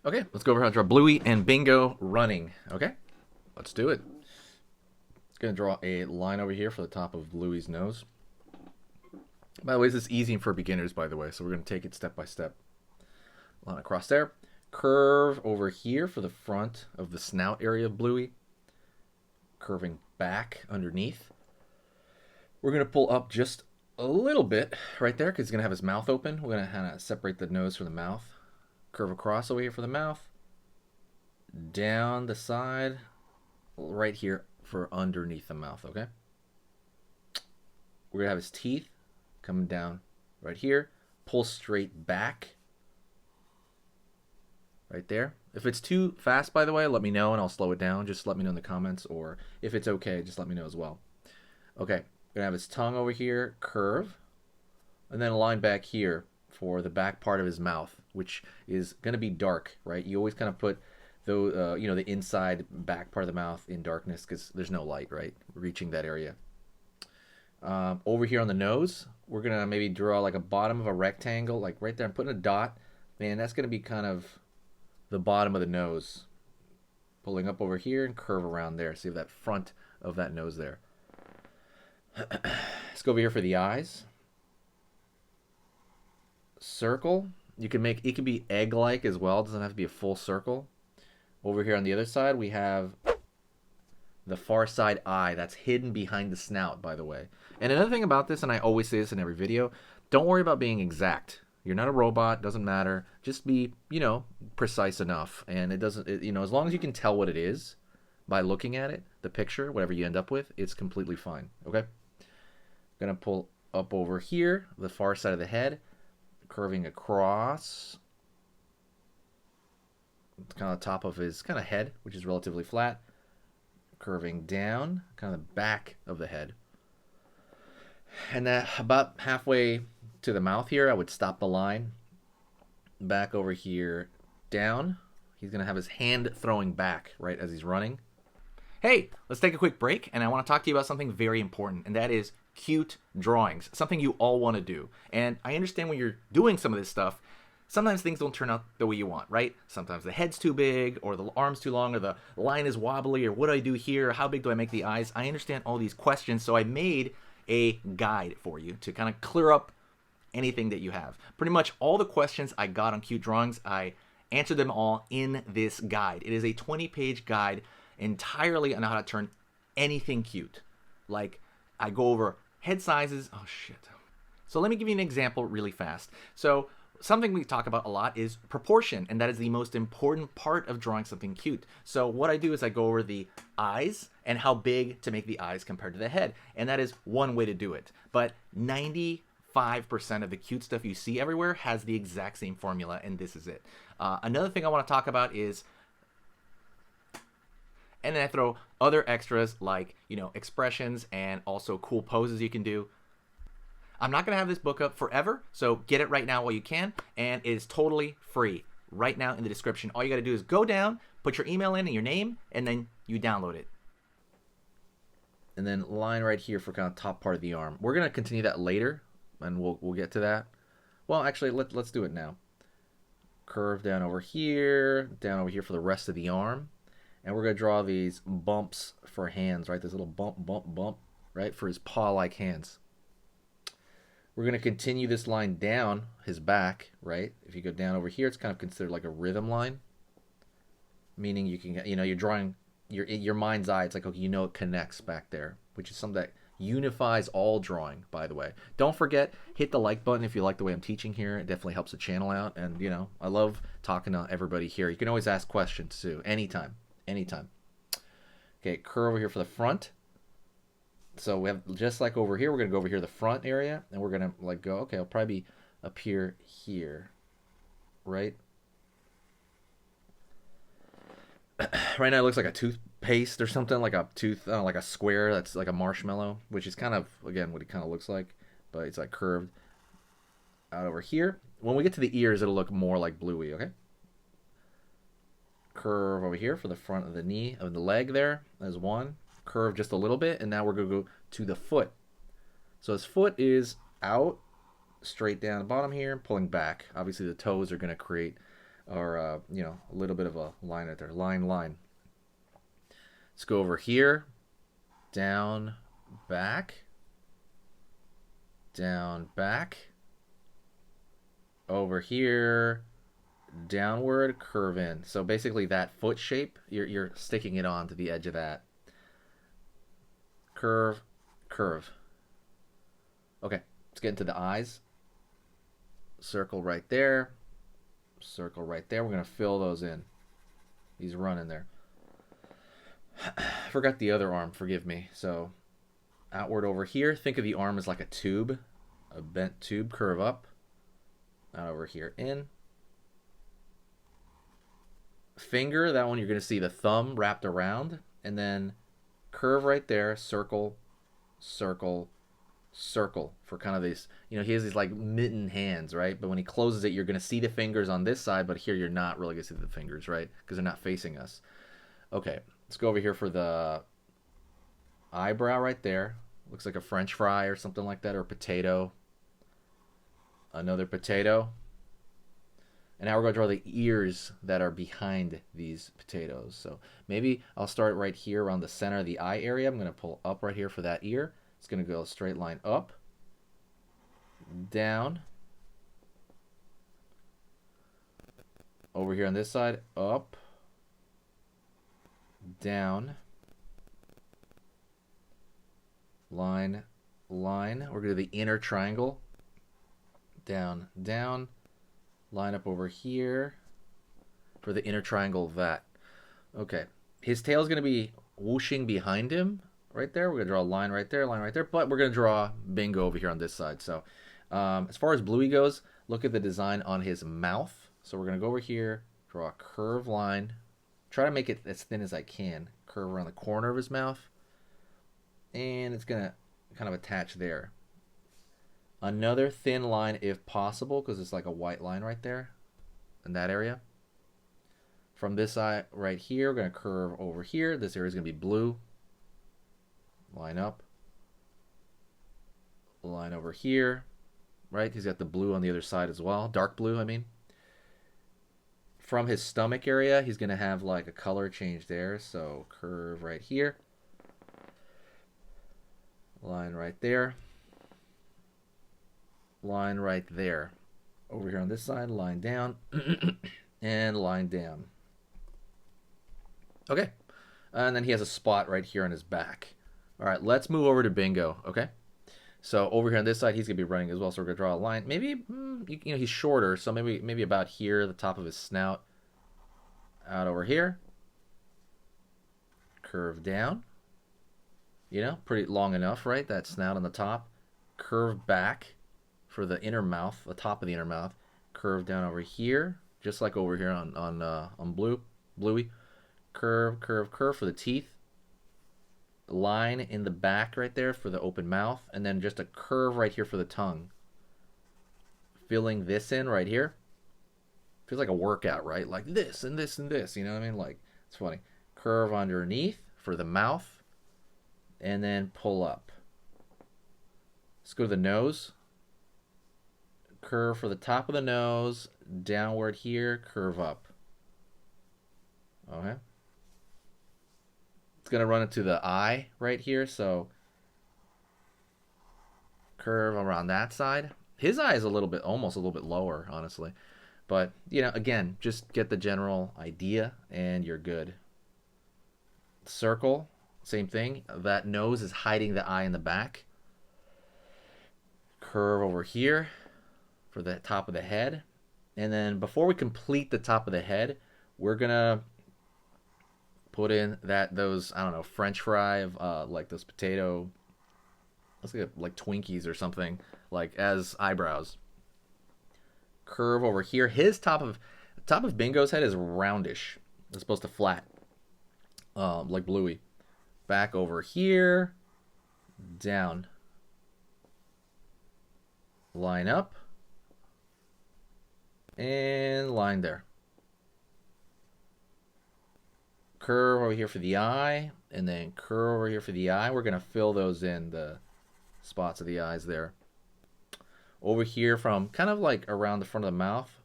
Okay, let's go over how to draw Bluey and Bingo running. Okay, let's do it. It's going to draw a line over here for the top of Bluey's nose. By the way, this is easy for beginners, by the way, so we're going to take it step by step. Line across there. Curve over here for the front of the snout area of Bluey. Curving back underneath. We're going to pull up just a little bit right there because he's going to have his mouth open. We're going to kind of separate the nose from the mouth. Curve across over here for the mouth. Down the side. Right here for underneath the mouth, okay? We're going to have his teeth coming down right here. Pull straight back. Right there. If it's too fast, by the way, let me know and I'll slow it down. Just let me know in the comments, or if it's okay, just let me know as well. Okay, we're going to have his tongue over here, curve, and then a line back here for the back part of his mouth, which is going to be dark, right? You always kind of put the inside back part of the mouth in darkness because there's no light, right, reaching that area. Over here on the nose, we're going to maybe draw like a bottom of a rectangle, like right there. I'm putting a dot, and that's going to be kind of the bottom of the nose. Pulling up over here and curve around there. See that front of that nose there. Let's go over here for the eyes. Circle. You can make, it can be egg-like as well. It doesn't have to be a full circle. Over here on the other side, we have the far side eye that's hidden behind the snout, by the way. And another thing about this, and I always say this in every video, don't worry about being exact. You're not a robot, doesn't matter. Just be, precise enough. And it doesn't, as long as you can tell what it is by looking at it, the picture, whatever you end up with, it's completely fine, okay? Gonna pull up over here, the far side of the head, curving across. It's kind of the top of his kind of head, which is relatively flat. Curving down, kind of the back of the head. And that about halfway to the mouth here, I would stop the line. Back over here, down. He's going to have his hand throwing back, right, as he's running. Hey, let's take a quick break, and I want to talk to you about something very important, and that is cute drawings, something you all want to do. And I understand when you're doing some of this stuff, sometimes things don't turn out the way you want, right? Sometimes the head's too big, or the arm's too long, or the line is wobbly, or what do I do here? How big do I make the eyes? I understand all these questions, so I made a guide for you to kind of clear up anything that you have. Pretty much all the questions I got on cute drawings, I answered them all in this guide. It is a 20-page guide entirely on how to turn anything cute. Like, I go over head sizes. Oh, shit. So let me give you an example really fast. So something we talk about a lot is proportion, and that is the most important part of drawing something cute. So what I do is I go over the eyes and how big to make the eyes compared to the head, and that is one way to do it. But 95% of the cute stuff you see everywhere has the exact same formula, and this is it. Another thing I want to talk about is, and then I throw other extras like, expressions and also cool poses you can do. I'm not going to have this book up forever, so get it right now while you can, and it is totally free right now in the description. All you got to do is go down, put your email in and your name, and then you download it. And then line right here for kind of top part of the arm. We're going to continue that later, and we'll get to that. Well, actually, let's do it now. Curve down over here for the rest of the arm. And we're going to draw these bumps for hands, right? This little bump, right? For his paw-like hands. We're going to continue this line down his back, right? If you go down over here, it's kind of considered like a rhythm line. Meaning you can, you're drawing your mind's eye. It's like, okay, it connects back there, which is something that unifies all drawing, by the way. Don't forget, hit the like button if you like the way I'm teaching here. It definitely helps the channel out. And, I love talking to everybody here. You can always ask questions too, anytime. Okay, curve over here for the front. So we have, just like over here, we're going to go over here the front area, and we're going to go, okay, I'll probably be up here, right? Right now it looks like a toothpaste or something, like a like a square that's like a marshmallow, which is kind of, again, what it kind of looks like, but it's like curved out over here. When we get to the ears, it'll look more like Bluey, okay? Curve over here for the front of the knee, of the leg there, as one. Curve just a little bit, and now we're going to go to the foot. So his foot is out, straight down the bottom here, pulling back. Obviously the toes are going to create or you know, a little bit of a line right there. Line. Let's go over here, down, back, down, back. Over here, downward, curve in. So basically that foot shape, you're sticking it on to the edge of that. Curve, curve. Okay, let's get into the eyes. Circle right there. Circle right there. We're going to fill those in. He's running there. Forgot the other arm, forgive me. So outward over here, think of the arm as like a tube, a bent tube, curve up. Out over here, in. Finger, that one you're going to see the thumb wrapped around, and then curve right there, circle, circle, circle for kind of these, you know, he has these like mitten hands, right? But when he closes it, you're going to see the fingers on this side, but here you're not really going to see the fingers, right? Because they're not facing us. Okay, let's go over here for the eyebrow right there. Looks like a French fry or something like that, or a potato. Another potato. And now we're going to draw the ears that are behind these potatoes. So maybe I'll start right here around the center of the eye area. I'm going to pull up right here for that ear. It's going to go a straight line up, down, over here on this side, up, down, line, line. We're going to do the inner triangle. Down, down, line up over here for the inner triangle of that. Okay, his tail is going to be whooshing behind him right there. We're going to draw a line right there, but we're going to draw Bingo over here on this side. So as far as Bluey goes, look at the design on his mouth. So we're going to go over here, draw a curved line, try to make it as thin as I can, curve around the corner of his mouth, and it's going to kind of attach there. Another thin line if possible, because it's like a white line right there in that area. From this side right here, we're going to curve over here. This area is going to be blue. Line up. Line over here. Right? He's got the blue on the other side as well. Dark blue, I mean. From his stomach area, he's going to have like a color change there. So curve right here. Line right there. Line right there. Over here on this side, line down and line down. Okay. And then he has a spot right here on his back. All right, let's move over to Bingo, okay? So over here on this side, he's going to be running as well, so we're going to draw a line. Maybe, you know, he's shorter, so maybe about here, the top of his snout. Out over here. Curve down. You know, pretty long enough, right? That snout on the top. Curve back. For the inner mouth, the top of the inner mouth, curve down over here, just like over here on Bluey. Curve, curve, curve for the teeth. Line in the back right there for the open mouth, and then just a curve right here for the tongue. Filling this in right here. Feels like a workout, right? Like this and this and this, you know what I mean? Like, it's funny. Curve underneath for the mouth, and then pull up. Let's go to the nose. Curve for the top of the nose, downward here, curve up. Okay. It's going to run into the eye right here, so curve around that side. His eye is almost a little bit lower, honestly. But, you know, again, just get the general idea and you're good. Circle, same thing. That nose is hiding the eye in the back. Curve over here for the top of the head. And then before we complete the top of the head, we're gonna put in those I don't know, French fry of like those potato, let's get like Twinkies or something, like as eyebrows. Curve over here. His top of Bingo's head is roundish. It's supposed to flat, like Bluey. Back over here, down. Line up. And line there. Curve over here for the eye, and then curve over here for the eye. We're going to fill those in, the spots of the eyes there. Over here from kind of like around the front of the mouth.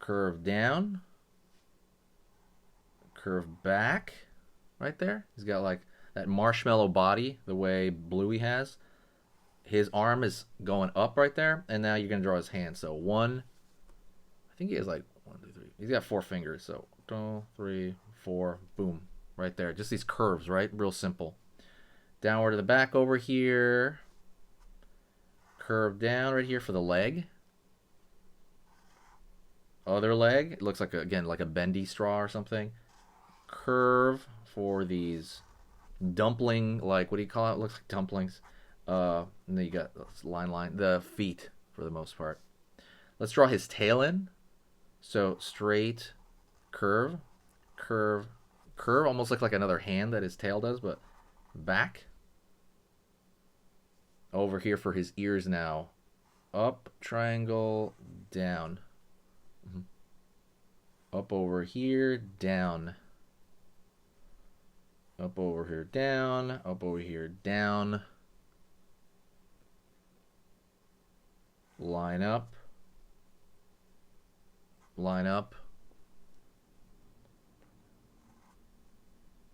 curve down, curve back, right there. He's got like that marshmallow body, the way Bluey has. His arm is going up right there, and now you're gonna draw his hand. So one, I think he has like 1, 2, 3. He's got 4 fingers. So 2, 3, 4, boom, right there. Just these curves, right? Real simple. Downward to the back over here. Curve down right here for the leg. Other leg. It looks like, again, like a bendy straw or something. Curve for these dumpling, like, what do you call it? It looks like dumplings. And then you got this line, the feet for the most part. Let's draw his tail in. So straight, curve, curve, curve. Almost like another hand that his tail does, but back. Over here for his ears now. Up, triangle, down. Up over here, down. Up over here, down. Up over here, down. Line up. Line up.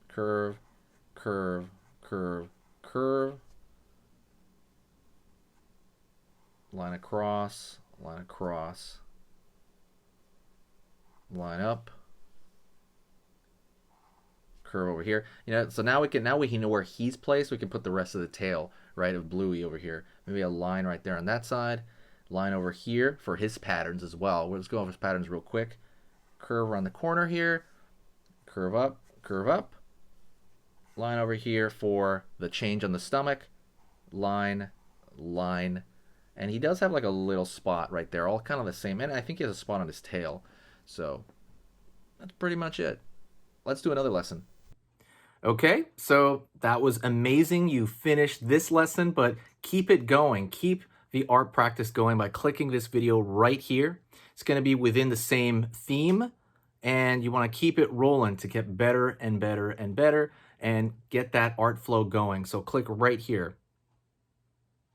Curve, curve, curve, curve. Line across, line across. Line up. Curve over here. You know, so now we know where he's placed. We can put the rest of the tail, right, of Bluey over here. Maybe a line right there on that side. Line over here for his patterns as well. Let's go over his patterns real quick. Curve around the corner here. Curve up, curve up. Line over here for the change on the stomach. Line, line. And he does have like a little spot right there, all kind of the same. And I think he has a spot on his tail. So that's pretty much it. Let's do another lesson. Okay, so that was amazing. You finished this lesson, but keep it going. Keep the art practice going by clicking this video right here. It's going to be within the same theme, and you want to keep it rolling to get better and better and better and get that art flow going. So click right here.